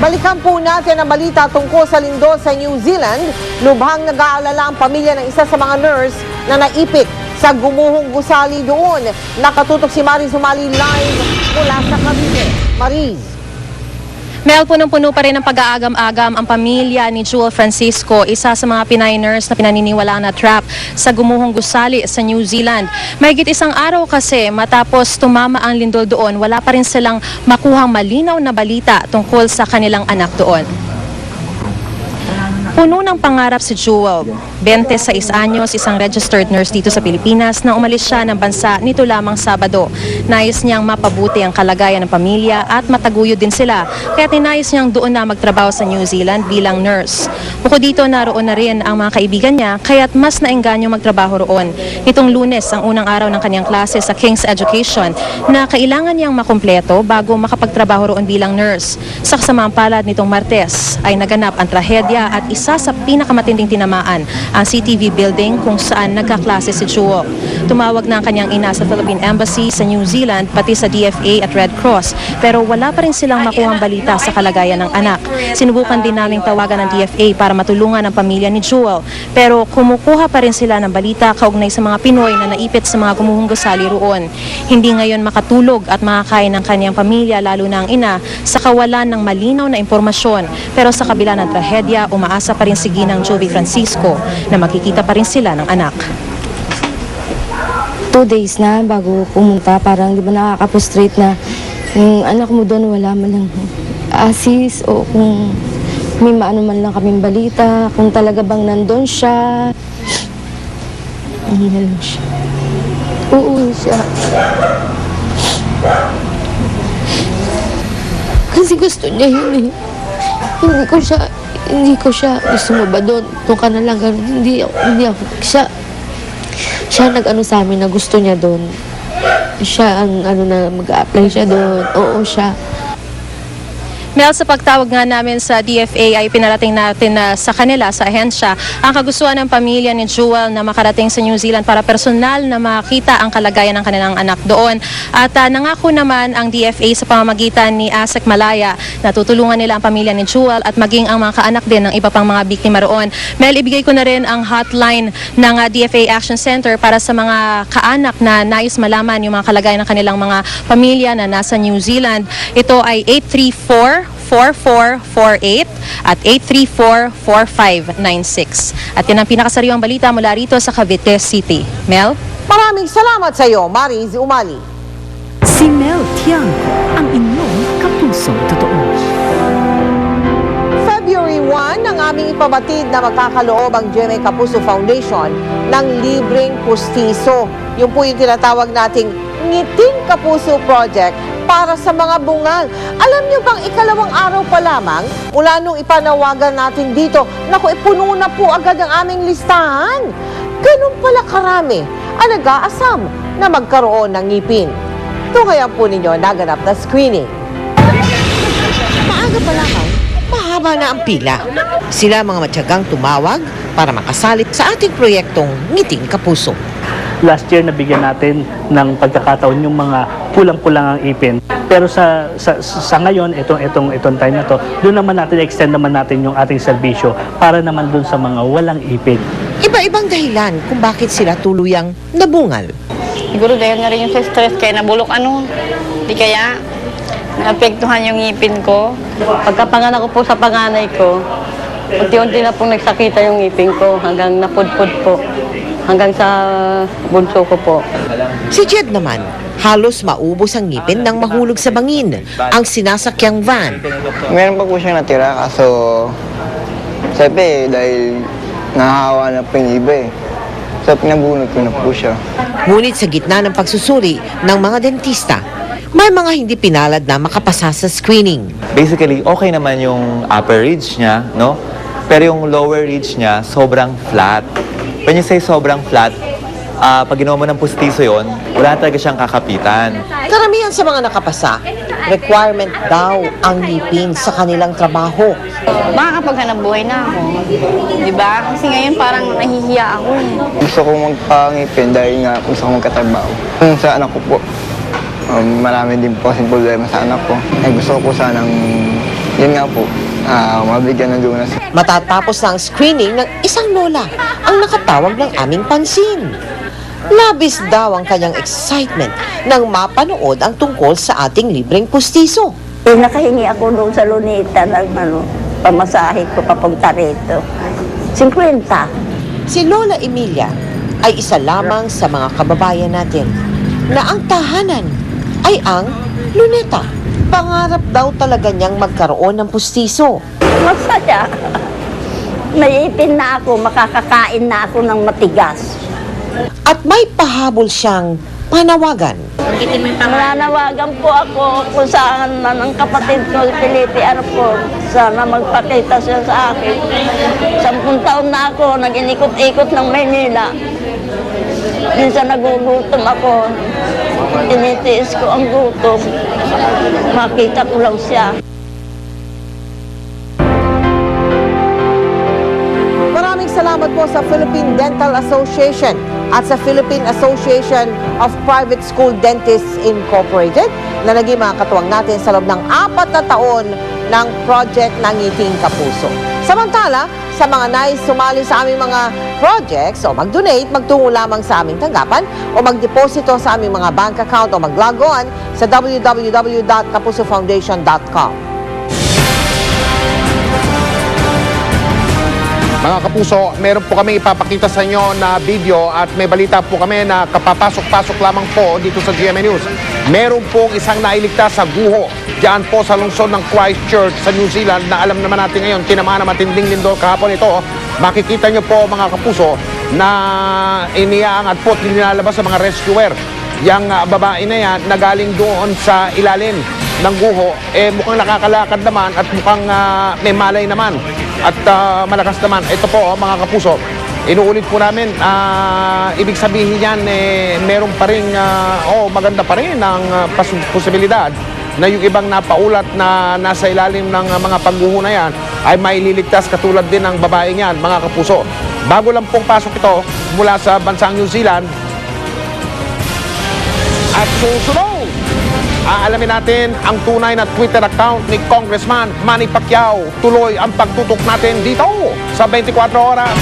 Balikan po natin ang balita tungkol sa lindol sa New Zealand. Lubhang nag-aalala ang pamilya ng isa sa mga nurse na naipit sa gumuhong gusali doon. Nakatutok si Mariz Umali live mula sa Cavite. Mariz. Mel, punong-puno pa rin ang pag-aagam-agam ang pamilya ni Jewel Francisco, isa sa mga Pinay nurse na pinaniniwalaan na trap sa gumuhong gusali sa New Zealand. Mahigit isang araw kasi matapos tumama ang lindol doon, wala pa rin silang makuhang malinaw na balita tungkol sa kanilang anak doon. Puno ng pangarap si Jewel, 26 anyos, isang registered nurse dito sa Pilipinas na umalis siya ng bansa nito lamang Sabado. Nais niyang mapabuti ang kalagayan ng pamilya at mataguyod din sila, kaya tinayos niyang doon na magtrabaho sa New Zealand bilang nurse. Bukod dito, naroon na rin ang mga kaibigan niya, kaya't mas naengganyo magtrabaho roon. Nitong Lunes, ang unang araw ng kanyang klase sa King's Education na kailangan niyang makumpleto bago makapagtrabaho roon bilang nurse. Sa kasamaang palad nitong Martes ay naganap ang trahedya at isa sa pinakamatinding tinamaan ang CTV building kung saan nagkaklase si Jewel. Tumawag na ang kanyang ina sa Philippine Embassy sa New Zealand pati sa DFA at Red Cross, pero wala pa rin silang makuhang balita sa kalagayan ng anak. Sinubukan din naming tawagan ng DFA para matulungan ang pamilya ni Jewel, pero kumukuha pa rin sila ng balita kaugnay sa mga Pinoy na naipit sa mga gumuhong gusali roon. Hindi ngayon makatulog at makakain ng kanyang pamilya, lalo na ang ina, sa kawalan ng malinaw na impormasyon. Pero sa kabila ng trahedya, umaasa pa rin si Ginang Jovi Francisco na makikita pa rin sila ng anak. 2 days na bago pumunta, parang di ba nakaka-frustrate na yung anak mo doon wala man lang assist o kung may maano man lang kaming balita, kung talaga bang nandun siya. Ano siya? Uuwi siya. Kasi gusto niya yun eh. Hindi ko siya, gusto mo ba doon? Doon ka na lang, ganun. Hindi ako, siya nag-ano sa amin na gusto niya doon. Siya ang na mag-a-apply siya doon. Oo, siya. Mel, sa pagtawag nga namin sa DFA ay pinarating natin na sa kanila, sa ahensya, ang kagustuhan ng pamilya ni Jewel na makarating sa New Zealand para personal na makita ang kalagayan ng kanilang anak doon. At nangako naman ang DFA sa pamamagitan ni Asek Malaya na tutulungan nila ang pamilya ni Jewel at maging ang mga kaanak din ng iba pang mga biktima roon. Mel, ibigay ko na rin ang hotline ng DFA Action Center para sa mga kaanak na nais malaman yung mga kalagayan ng kanilang mga pamilya na nasa New Zealand. Ito ay 834-4448 at 834-4596. At yan ang pinakasariwang balita mula rito sa Cavite City. Mel? Maraming salamat sa iyo, Mariz Umali. Si Mel Tiangco, ang inyong kapusong totoo. February 1, ang aming ipabatid na magkakaloob ang GMA Kapuso Foundation ng libreng pustiso. Yung po yung tinatawag nating Ngiting Kapuso Project para sa mga bungal. Alam niyo bang ikalawang araw pa lamang mula nung ipanawagan natin dito, naku, puno na po agad ang aming listahan. Ganun pala karami ang nag-aasam na magkaroon ng ngipin. Tungayan po ninyo naganap na screening. Maaga pa lamang, mahaba na ang pila. Sila mga matyagang tumawag para makasalit sa ating proyektong Ngiting Kapuso. Last year, nabigyan natin ng pagkakataon yung mga pulang-pulang ang ipin. Pero sa ngayon, itong time na to, doon naman natin, extend naman natin yung ating serbisyo para naman doon sa mga walang ipin. Iba-ibang dahilan kung bakit sila tuluyang nabungal. Siguro dahil na rin yung sa stress, kaya nabulok di kaya naapektuhan yung ngipin ko. Pagkapanganak ko po sa panganay ko, unti-unti na pong nagsakita yung ngipin ko hanggang napudpud po. Hanggang sa bunso ko po. Si Jed naman, halos maubos ang ngipin nang mahulog sa bangin ang sinasakyang van. Meron pa po siyang natira, kaso siyempre dahil nahahawa na po yung iba eh. So pinabunod ko na po siya. Ngunit sa gitna ng pagsusuri ng mga dentista, may mga hindi pinalad na makapasa sa screening. Basically, okay naman yung upper ridge niya, no? Pero yung lower ridge niya, sobrang flat. When you say sobrang flat, pag ginawa mo ng pustiso yon, wala talaga siyang kakapitan. Karamihan sa mga nakapasa, requirement daw ang ngipin sa kanilang trabaho. Makakapaghanap buhay na ako. Diba? Kasi ngayon parang nahihiya ako eh. Gusto ko magpangipin dahil nga gusto ko magkatrabaho. Kung sa anak ko po, marami din po kasing problema sa anak ko. Gusto ko po sanang Yun nga po, mabigyan ng lunas. Matatapos na ang screening ng isang lola ang nakatawag ng aming pansin. Labis daw ang kanyang excitement nang mapanood ang tungkol sa ating libreng pustiso. Nakahingi ako doon sa Lunita ng pamasahe ko papunta rito. 50. Si Lola Emilia ay isa lamang sa mga kababayan natin na ang tahanan ay ang Luneta. Pangarap daw talaga niyang magkaroon ng pustiso. Masaya. May ipin na ako, makakakain na ako ng matigas. At may pahabol siyang panawagan. Nananawagan po ako kung saan man ang kapatid ko, Felipe Arpon. Sana magpakita siya sa akin. 10 taon na ako, nag-inikot-ikot ng Maynila. Minsan nagugutom ako. Tinitiis ko ang gutom. Makita ko lang siya. Maraming salamat po sa Philippine Dental Association at sa Philippine Association of Private School Dentists Incorporated na naging mga katuwang natin sa loob ng 4 na taon ng project ng Ngiting Kapuso. Samantala, sa mga nais sumali sa aming mga projects o mag-donate, magtungo lamang sa aming tanggapan o magdeposito sa aming mga bank account o mag-log on sa www.kapusofoundation.com. Mga kapuso, meron po kami ipapakita sa inyo na video at may balita po kami na kapapasok-pasok lamang po dito sa GMA News. Meron pong isang nailigtas sa guho diyan po sa lungsod ng Christchurch sa New Zealand na alam naman natin ngayon, tinamaan na matinding lindol kahapon ito. Makikita nyo po mga kapuso na iniaangat po at nilalabas sa mga rescuer. Yang babae na yan na galing doon sa ilalim ng guho, mukhang nakakalakad naman at mukhang may malay naman. At malakas naman. Ito po mga kapuso, inuulit po namin, ibig sabihin yan, meron pa rin, maganda pa rin ang posibilidad na yung ibang napaulat na nasa ilalim ng mga pangguho na yan ay maililigtas katulad din ng babae niyan, mga kapuso. Bago lang pong pasok ito mula sa bansang New Zealand. At susunod, aalamin natin ang tunay na Twitter account ni Congressman Manny Pacquiao. Tuloy ang pagtutok natin dito sa 24 Oras.